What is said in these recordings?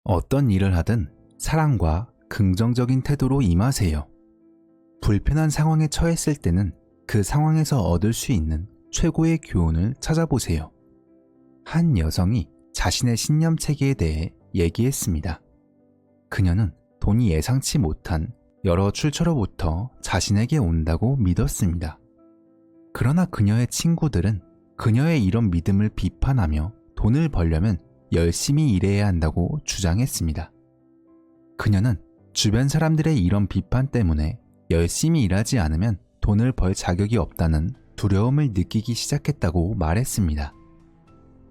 어떤 일을 하든 사랑과 긍정적인 태도로 임하세요. 불편한 상황에 처했을 때는 그 상황에서 얻을 수 있는 최고의 교훈을 찾아보세요. 한 여성이 자신의 신념 체계에 대해 얘기했습니다. 그녀는 돈이 예상치 못한 여러 출처로부터 자신에게 온다고 믿었습니다. 그러나 그녀의 친구들은 그녀의 이런 믿음을 비판하며 돈을 벌려면 열심히 일해야 한다고 주장했습니다. 그녀는 주변 사람들의 이런 비판 때문에 열심히 일하지 않으면 돈을 벌 자격이 없다는 두려움을 느끼기 시작했다고 말했습니다.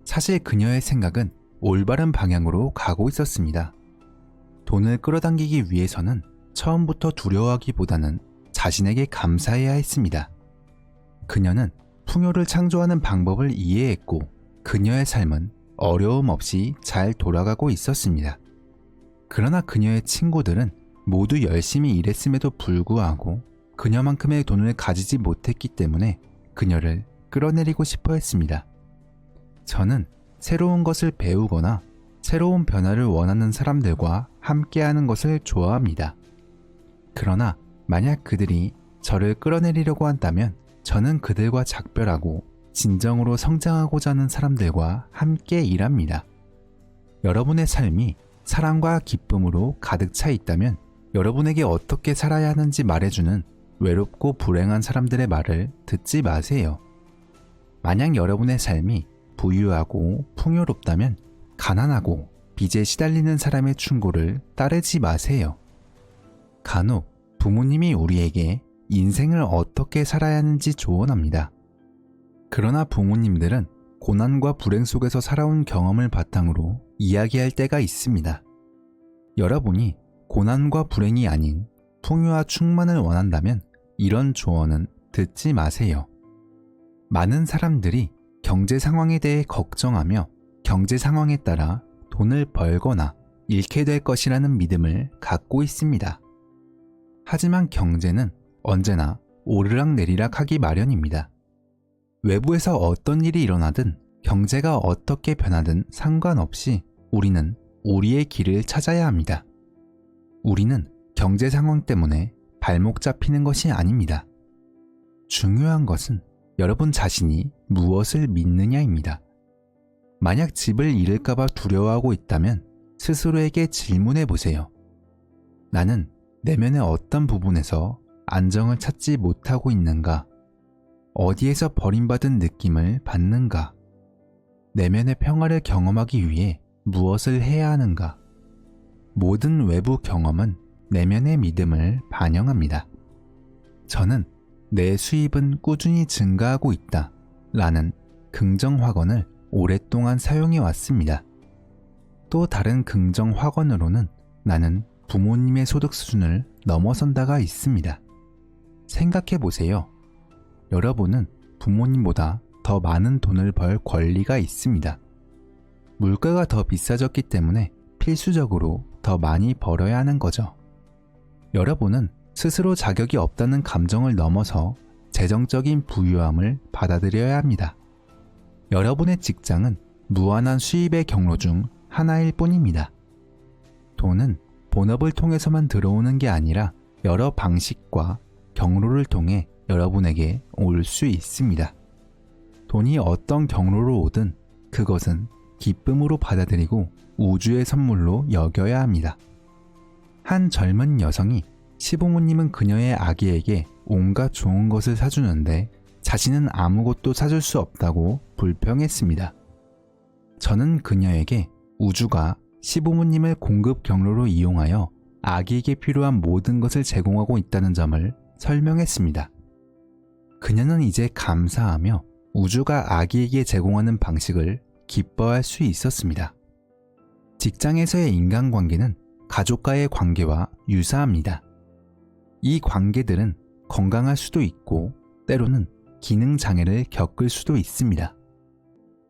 사실 그녀의 생각은 올바른 방향으로 가고 있었습니다. 돈을 끌어당기기 위해서는 처음부터 두려워하기보다는 자신에게 감사해야 했습니다. 그녀는 풍요를 창조하는 방법을 이해했고 그녀의 삶은 어려움 없이 잘 돌아가고 있었습니다. 그러나 그녀의 친구들은 모두 열심히 일했음에도 불구하고 그녀만큼의 돈을 가지지 못했기 때문에 그녀를 끌어내리고 싶어 했습니다. 저는 새로운 것을 배우거나 새로운 변화를 원하는 사람들과 함께하는 것을 좋아합니다. 그러나 만약 그들이 저를 끌어내리려고 한다면 저는 그들과 작별하고 진정으로 성장하고자 하는 사람들과 함께 일합니다. 여러분의 삶이 사랑과 기쁨으로 가득 차 있다면 여러분에게 어떻게 살아야 하는지 말해주는 외롭고 불행한 사람들의 말을 듣지 마세요. 만약 여러분의 삶이 부유하고 풍요롭다면 가난하고 빚에 시달리는 사람의 충고를 따르지 마세요. 간혹 부모님이 우리에게 인생을 어떻게 살아야 하는지 조언합니다. 그러나 부모님들은 고난과 불행 속에서 살아온 경험을 바탕으로 이야기할 때가 있습니다. 여러분이 고난과 불행이 아닌 풍요와 충만을 원한다면 이런 조언은 듣지 마세요. 많은 사람들이 경제 상황에 대해 걱정하며 경제 상황에 따라 돈을 벌거나 잃게 될 것이라는 믿음을 갖고 있습니다. 하지만 경제는 언제나 오르락내리락 하기 마련입니다. 외부에서 어떤 일이 일어나든 경제가 어떻게 변하든 상관없이 우리는 우리의 길을 찾아야 합니다. 우리는 경제 상황 때문에 발목 잡히는 것이 아닙니다. 중요한 것은 여러분 자신이 무엇을 믿느냐입니다. 만약 집을 잃을까봐 두려워하고 있다면 스스로에게 질문해 보세요. 나는 내면의 어떤 부분에서 안정을 찾지 못하고 있는가? 어디에서 버림받은 느낌을 받는가? 내면의 평화를 경험하기 위해 무엇을 해야 하는가? 모든 외부 경험은 내면의 믿음을 반영합니다. 저는 내 수입은 꾸준히 증가하고 있다 라는 긍정 확언을 오랫동안 사용해 왔습니다. 또 다른 긍정 확언으로는 나는 부모님의 소득 수준을 넘어선다가 있습니다. 생각해 보세요. 여러분은 부모님보다 더 많은 돈을 벌 권리가 있습니다. 물가가 더 비싸졌기 때문에 필수적으로 더 많이 벌어야 하는 거죠. 여러분은 스스로 자격이 없다는 감정을 넘어서 재정적인 부유함을 받아들여야 합니다. 여러분의 직장은 무한한 수입의 경로 중 하나일 뿐입니다. 돈은 본업을 통해서만 들어오는 게 아니라 여러 방식과 경로를 통해 여러분에게 올 수 있습니다. 돈이 어떤 경로로 오든 그것은 기쁨으로 받아들이고 우주의 선물로 여겨야 합니다. 한 젊은 여성이 시부모님은 그녀의 아기에게 온갖 좋은 것을 사주는데 자신은 아무것도 사줄 수 없다고 불평했습니다. 저는 그녀에게 우주가 시부모님을 공급 경로로 이용하여 아기에게 필요한 모든 것을 제공하고 있다는 점을 설명했습니다. 그녀는 이제 감사하며 우주가 아기에게 제공하는 방식을 기뻐할 수 있었습니다. 직장에서의 인간관계는 가족과의 관계와 유사합니다. 이 관계들은 건강할 수도 있고 때로는 기능장애를 겪을 수도 있습니다.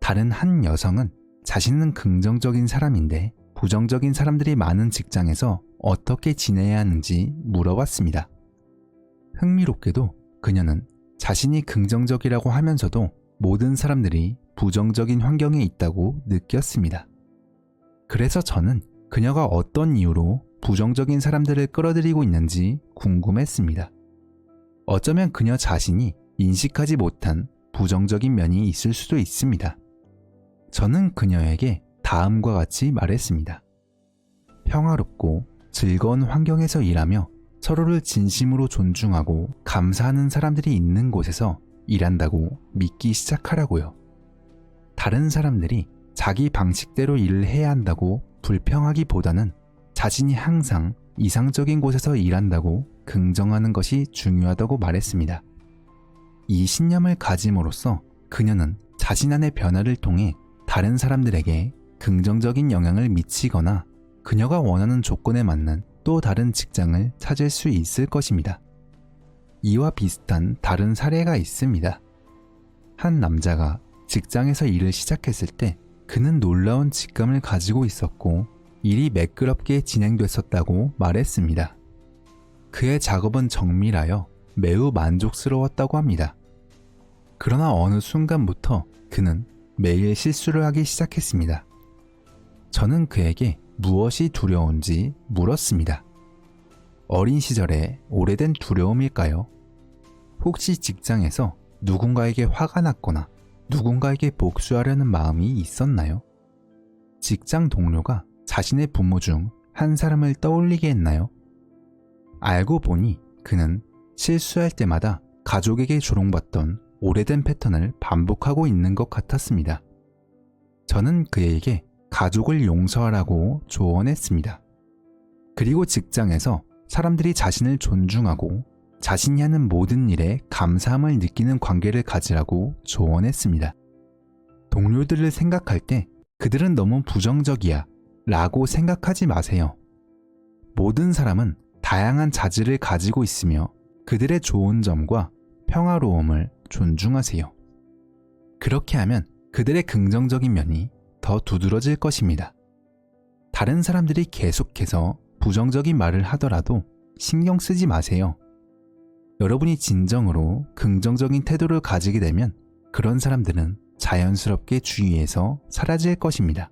다른 한 여성은 자신은 긍정적인 사람인데 부정적인 사람들이 많은 직장에서 어떻게 지내야 하는지 물어봤습니다. 흥미롭게도 그녀는 자신이 긍정적이라고 하면서도 모든 사람들이 부정적인 환경에 있다고 느꼈습니다. 그래서 저는 그녀가 어떤 이유로 부정적인 사람들을 끌어들이고 있는지 궁금했습니다. 어쩌면 그녀 자신이 인식하지 못한 부정적인 면이 있을 수도 있습니다. 저는 그녀에게 다음과 같이 말했습니다. 평화롭고 즐거운 환경에서 일하며 서로를 진심으로 존중하고 감사하는 사람들이 있는 곳에서 일한다고 믿기 시작하라고요. 다른 사람들이 자기 방식대로 일을 해야 한다고 불평하기보다는 자신이 항상 이상적인 곳에서 일한다고 긍정하는 것이 중요하다고 말했습니다. 이 신념을 가짐으로써 그녀는 자신 안의 변화를 통해 다른 사람들에게 긍정적인 영향을 미치거나 그녀가 원하는 조건에 맞는 또 다른 직장을 찾을 수 있을 것입니다. 이와 비슷한 다른 사례가 있습니다. 한 남자가 직장에서 일을 시작했을 때 그는 놀라운 직감을 가지고 있었고 일이 매끄럽게 진행됐었다고 말했습니다. 그의 작업은 정밀하여 매우 만족스러웠다고 합니다. 그러나 어느 순간부터 그는 매일 실수를 하기 시작했습니다. 저는 그에게 무엇이 두려운지 물었습니다. 어린 시절에 오래된 두려움일까요? 혹시 직장에서 누군가에게 화가 났거나 누군가에게 복수하려는 마음이 있었나요? 직장 동료가 자신의 부모 중 한 사람을 떠올리게 했나요? 알고 보니 그는 실수할 때마다 가족에게 조롱받던 오래된 패턴을 반복하고 있는 것 같았습니다. 저는 그에게 가족을 용서하라고 조언했습니다. 그리고 직장에서 사람들이 자신을 존중하고 자신이 하는 모든 일에 감사함을 느끼는 관계를 가지라고 조언했습니다. 동료들을 생각할 때 그들은 너무 부정적이야 라고 생각하지 마세요. 모든 사람은 다양한 자질을 가지고 있으며 그들의 좋은 점과 평화로움을 존중하세요. 그렇게 하면 그들의 긍정적인 면이 더 두드러질 것입니다. 다른 사람들이 계속해서 부정적인 말을 하더라도 신경 쓰지 마세요. 여러분이 진정으로 긍정적인 태도를 가지게 되면 그런 사람들은 자연스럽게 주위에서 사라질 것입니다.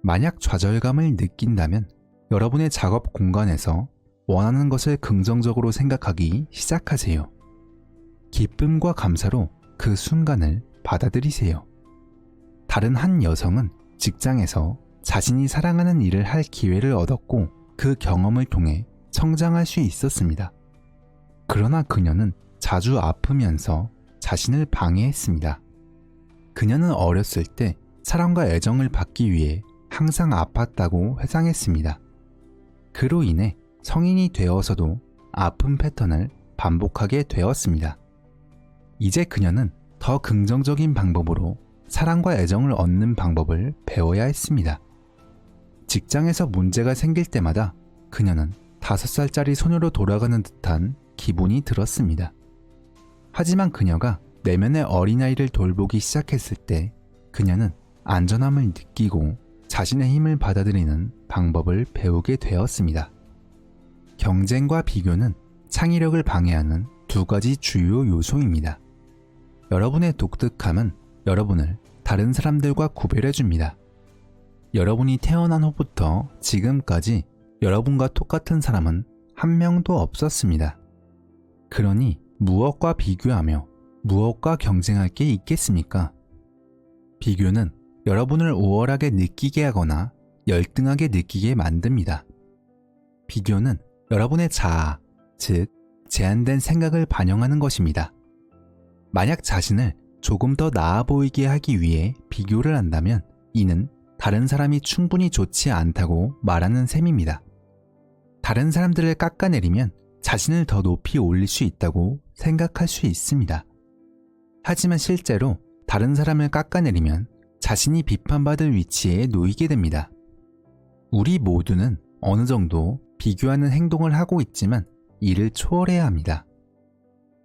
만약 좌절감을 느낀다면 여러분의 작업 공간에서 원하는 것을 긍정적으로 생각하기 시작하세요. 기쁨과 감사로 그 순간을 받아들이세요. 다른 한 여성은 직장에서 자신이 사랑하는 일을 할 기회를 얻었고 그 경험을 통해 성장할 수 있었습니다. 그러나 그녀는 자주 아프면서 자신을 방해했습니다. 그녀는 어렸을 때 사랑과 애정을 받기 위해 항상 아팠다고 회상했습니다. 그로 인해 성인이 되어서도 아픈 패턴을 반복하게 되었습니다. 이제 그녀는 더 긍정적인 방법으로 사랑과 애정을 얻는 방법을 배워야 했습니다. 직장에서 문제가 생길 때마다 그녀는 5살짜리 소녀로 돌아가는 듯한 기분이 들었습니다. 하지만 그녀가 내면의 어린아이를 돌보기 시작했을 때 그녀는 안전함을 느끼고 자신의 힘을 받아들이는 방법을 배우게 되었습니다. 경쟁과 비교는 창의력을 방해하는 두 가지 주요 요소입니다. 여러분의 독특함은 여러분을 다른 사람들과 구별해줍니다. 여러분이 태어난 후부터 지금까지 여러분과 똑같은 사람은 한 명도 없었습니다. 그러니 무엇과 비교하며 무엇과 경쟁할 게 있겠습니까? 비교는 여러분을 우월하게 느끼게 하거나 열등하게 느끼게 만듭니다. 비교는 여러분의 자아, 즉 제한된 생각을 반영하는 것입니다. 만약 자신을 조금 더 나아 보이게 하기 위해 비교를 한다면 이는 다른 사람이 충분히 좋지 않다고 말하는 셈입니다. 다른 사람들을 깎아내리면 자신을 더 높이 올릴 수 있다고 생각할 수 있습니다. 하지만 실제로 다른 사람을 깎아내리면 자신이 비판받을 위치에 놓이게 됩니다. 우리 모두는 어느 정도 비교하는 행동을 하고 있지만 이를 초월해야 합니다.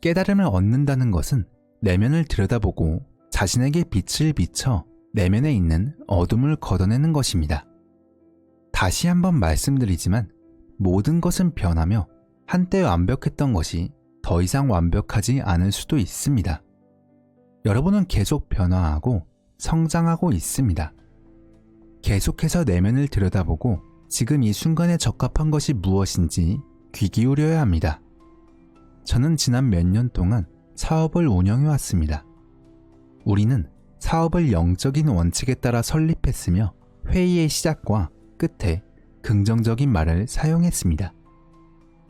깨달음을 얻는다는 것은 내면을 들여다보고 자신에게 빛을 비춰 내면에 있는 어둠을 걷어내는 것입니다. 다시 한번 말씀드리지만 모든 것은 변하며 한때 완벽했던 것이 더 이상 완벽하지 않을 수도 있습니다. 여러분은 계속 변화하고 성장하고 있습니다. 계속해서 내면을 들여다보고 지금 이 순간에 적합한 것이 무엇인지 귀 기울여야 합니다. 저는 지난 몇 년 동안 사업을 운영해 왔습니다. 우리는 사업을 영적인 원칙에 따라 설립했으며 회의의 시작과 끝에 긍정적인 말을 사용했습니다.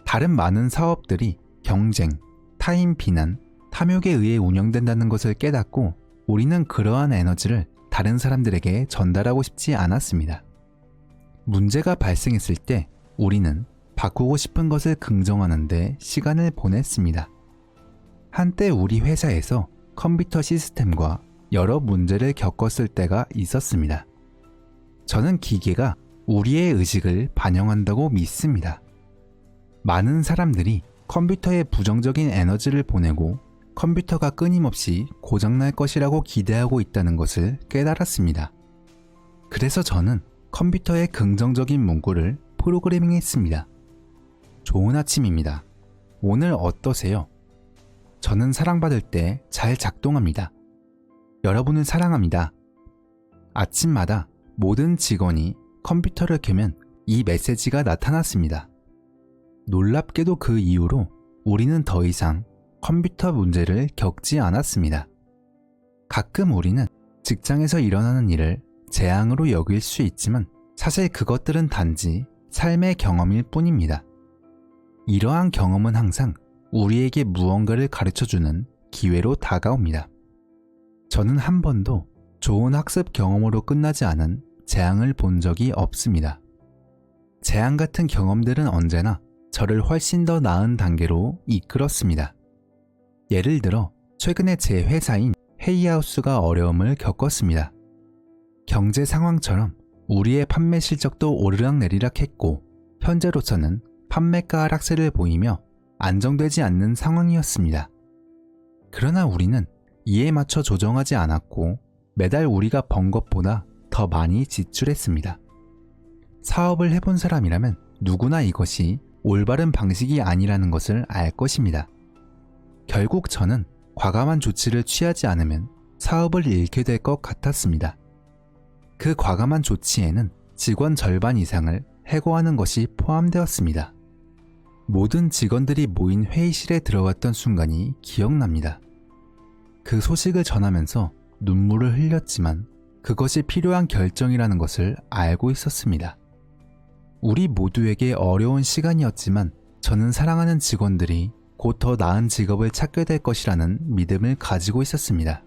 다른 많은 사업들이 경쟁, 타인 비난, 탐욕에 의해 운영된다는 것을 깨닫고 우리는 그러한 에너지를 다른 사람들에게 전달하고 싶지 않았습니다. 문제가 발생했을 때 우리는 바꾸고 싶은 것을 긍정하는데 시간을 보냈습니다. 한때 우리 회사에서 컴퓨터 시스템과 여러 문제를 겪었을 때가 있었습니다. 저는 기계가 우리의 의식을 반영한다고 믿습니다. 많은 사람들이 컴퓨터에 부정적인 에너지를 보내고 컴퓨터가 끊임없이 고장날 것이라고 기대하고 있다는 것을 깨달았습니다. 그래서 저는 컴퓨터에 긍정적인 문구를 프로그래밍했습니다. 좋은 아침입니다. 오늘 어떠세요? 저는 사랑받을 때 잘 작동합니다. 여러분을 사랑합니다. 아침마다 모든 직원이 컴퓨터를 켜면 이 메시지가 나타났습니다. 놀랍게도 그 이후로 우리는 더 이상 컴퓨터 문제를 겪지 않았습니다. 가끔 우리는 직장에서 일어나는 일을 재앙으로 여길 수 있지만 사실 그것들은 단지 삶의 경험일 뿐입니다. 이러한 경험은 항상 우리에게 무언가를 가르쳐주는 기회로 다가옵니다. 저는 한 번도 좋은 학습 경험으로 끝나지 않은 재앙을 본 적이 없습니다. 재앙 같은 경험들은 언제나 저를 훨씬 더 나은 단계로 이끌었습니다. 예를 들어 최근에 제 회사인 헤이하우스가 어려움을 겪었습니다. 경제 상황처럼 우리의 판매 실적도 오르락내리락 했고 현재로서는 판매가 하락세를 보이며 안정되지 않는 상황이었습니다. 그러나 우리는 이에 맞춰 조정하지 않았고 매달 우리가 번 것보다 더 많이 지출했습니다. 사업을 해본 사람이라면 누구나 이것이 올바른 방식이 아니라는 것을 알 것입니다. 결국 저는 과감한 조치를 취하지 않으면 사업을 잃게 될 것 같았습니다. 그 과감한 조치에는 직원 절반 이상을 해고하는 것이 포함되었습니다. 모든 직원들이 모인 회의실에 들어갔던 순간이 기억납니다. 그 소식을 전하면서 눈물을 흘렸지만 그것이 필요한 결정이라는 것을 알고 있었습니다. 우리 모두에게 어려운 시간이었지만 저는 사랑하는 직원들이 곧 더 나은 직업을 찾게 될 것이라는 믿음을 가지고 있었습니다.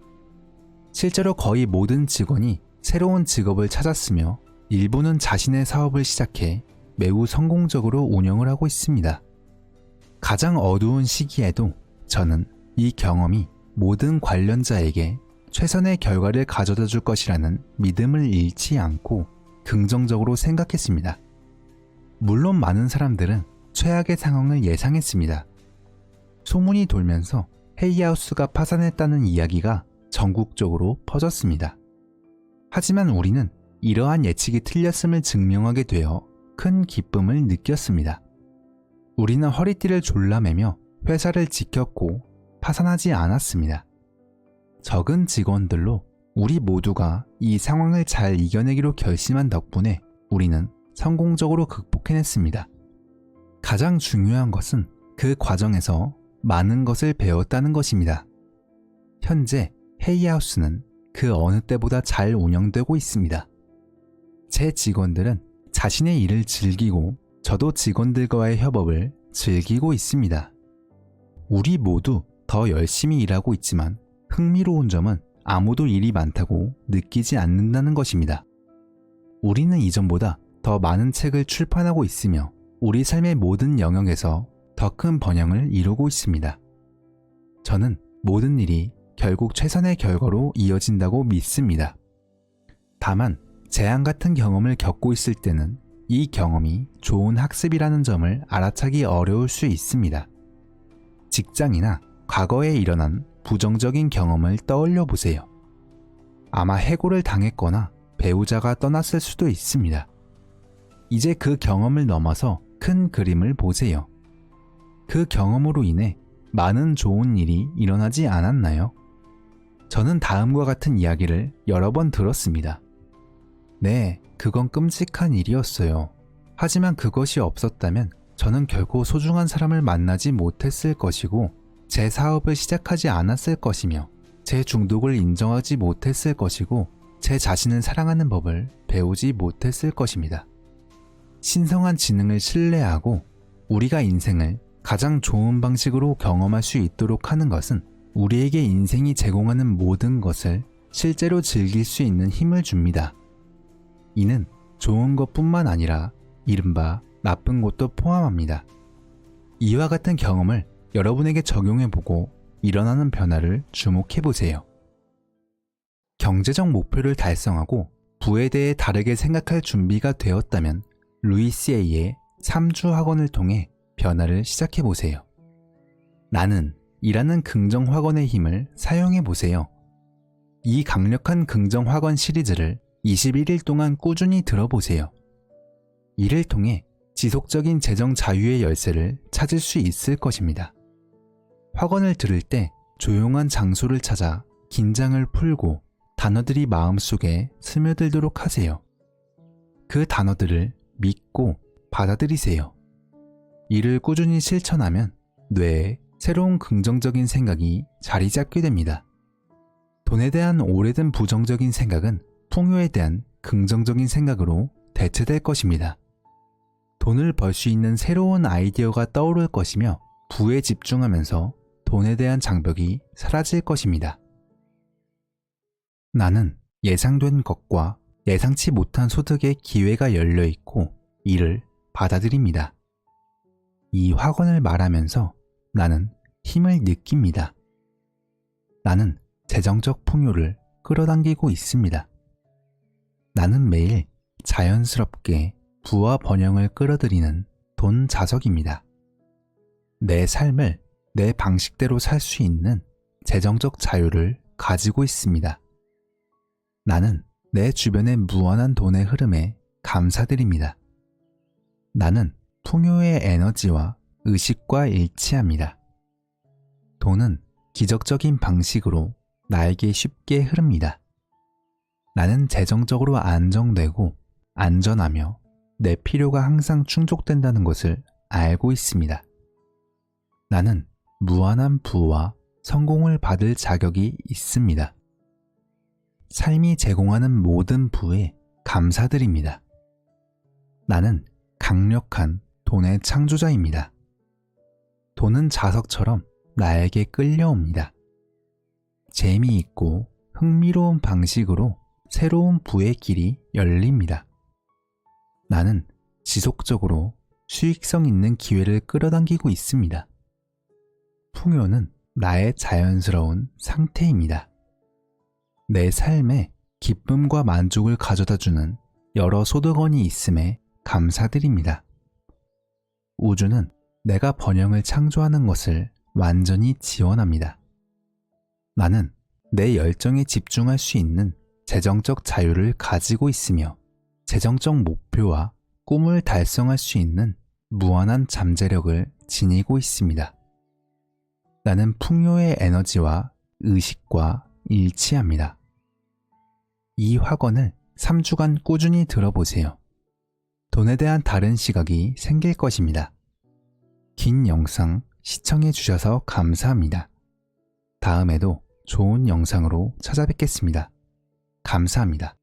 실제로 거의 모든 직원이 새로운 직업을 찾았으며 일부는 자신의 사업을 시작해 매우 성공적으로 운영을 하고 있습니다. 가장 어두운 시기에도 저는 이 경험이 모든 관련자에게 최선의 결과를 가져다 줄 것이라는 믿음을 잃지 않고 긍정적으로 생각했습니다. 물론 많은 사람들은 최악의 상황을 예상했습니다. 소문이 돌면서 헤이하우스가 파산했다는 이야기가 전국적으로 퍼졌습니다. 하지만 우리는 이러한 예측이 틀렸음을 증명하게 되어 큰 기쁨을 느꼈습니다. 우리는 허리띠를 졸라매며 회사를 지켰고 파산하지 않았습니다. 적은 직원들로 우리 모두가 이 상황을 잘 이겨내기로 결심한 덕분에 우리는 성공적으로 극복해냈습니다. 가장 중요한 것은 그 과정에서 많은 것을 배웠다는 것입니다. 현재 헤이하우스는 그 어느 때보다 잘 운영되고 있습니다. 제 직원들은 자신의 일을 즐기고 저도 직원들과의 협업을 즐기고 있습니다. 우리 모두 더 열심히 일하고 있지만 흥미로운 점은 아무도 일이 많다고 느끼지 않는다는 것입니다. 우리는 이전보다 더 많은 책을 출판하고 있으며 우리 삶의 모든 영역에서 더 큰 번영을 이루고 있습니다. 저는 모든 일이 결국 최선의 결과로 이어진다고 믿습니다. 다만 재앙 같은 경험을 겪고 있을 때는 이 경험이 좋은 학습이라는 점을 알아차기 어려울 수 있습니다. 직장이나 과거에 일어난 부정적인 경험을 떠올려 보세요. 아마 해고를 당했거나 배우자가 떠났을 수도 있습니다. 이제 그 경험을 넘어서 큰 그림을 보세요. 그 경험으로 인해 많은 좋은 일이 일어나지 않았나요? 저는 다음과 같은 이야기를 여러 번 들었습니다. 네, 그건 끔찍한 일이었어요. 하지만 그것이 없었다면 저는 결코 소중한 사람을 만나지 못했을 것이고 제 사업을 시작하지 않았을 것이며 제 중독을 인정하지 못했을 것이고 제 자신을 사랑하는 법을 배우지 못했을 것입니다. 신성한 지능을 신뢰하고 우리가 인생을 가장 좋은 방식으로 경험할 수 있도록 하는 것은 우리에게 인생이 제공하는 모든 것을 실제로 즐길 수 있는 힘을 줍니다. 이는 좋은 것뿐만 아니라 이른바 나쁜 것도 포함합니다. 이와 같은 경험을 여러분에게 적용해보고 일어나는 변화를 주목해보세요. 경제적 목표를 달성하고 부에 대해 다르게 생각할 준비가 되었다면 루이스 A의 3주 학원을 통해 변화를 시작해보세요. 나는 이라는 긍정 학원의 힘을 사용해보세요. 이 강력한 긍정 학원 시리즈를 21일 동안 꾸준히 들어보세요. 이를 통해 지속적인 재정 자유의 열쇠를 찾을 수 있을 것입니다. 학원을 들을 때 조용한 장소를 찾아 긴장을 풀고 단어들이 마음속에 스며들도록 하세요. 그 단어들을 믿고 받아들이세요. 이를 꾸준히 실천하면 뇌에 새로운 긍정적인 생각이 자리 잡게 됩니다. 돈에 대한 오래된 부정적인 생각은 풍요에 대한 긍정적인 생각으로 대체될 것입니다. 돈을 벌 수 있는 새로운 아이디어가 떠오를 것이며 부에 집중하면서 돈에 대한 장벽이 사라질 것입니다. 나는 예상된 것과 예상치 못한 소득의 기회가 열려 있고 이를 받아들입니다. 이 학원을 말하면서 나는 힘을 느낍니다. 나는 재정적 풍요를 끌어당기고 있습니다. 나는 매일 자연스럽게 부와 번영을 끌어들이는 돈 자석입니다. 내 삶을 내 방식대로 살 수 있는 재정적 자유를 가지고 있습니다. 나는 내 주변의 무한한 돈의 흐름에 감사드립니다. 나는 풍요의 에너지와 의식과 일치합니다. 돈은 기적적인 방식으로 나에게 쉽게 흐릅니다. 나는 재정적으로 안정되고 안전하며 내 필요가 항상 충족된다는 것을 알고 있습니다. 나는 무한한 부와 성공을 받을 자격이 있습니다. 삶이 제공하는 모든 부에 감사드립니다. 나는 강력한 돈의 창조자입니다. 돈은 자석처럼 나에게 끌려옵니다. 재미있고 흥미로운 방식으로 새로운 부의 길이 열립니다. 나는 지속적으로 수익성 있는 기회를 끌어당기고 있습니다. 풍요는 나의 자연스러운 상태입니다. 내 삶에 기쁨과 만족을 가져다주는 여러 소득원이 있음에 감사드립니다. 우주는 내가 번영을 창조하는 것을 완전히 지원합니다. 나는 내 열정에 집중할 수 있는 재정적 자유를 가지고 있으며 재정적 목표와 꿈을 달성할 수 있는 무한한 잠재력을 지니고 있습니다. 나는 풍요의 에너지와 의식과 일치합니다. 이 학원을 3주간 꾸준히 들어보세요. 돈에 대한 다른 시각이 생길 것입니다. 긴 영상 시청해 주셔서 감사합니다. 다음에도 좋은 영상으로 찾아뵙겠습니다. 감사합니다.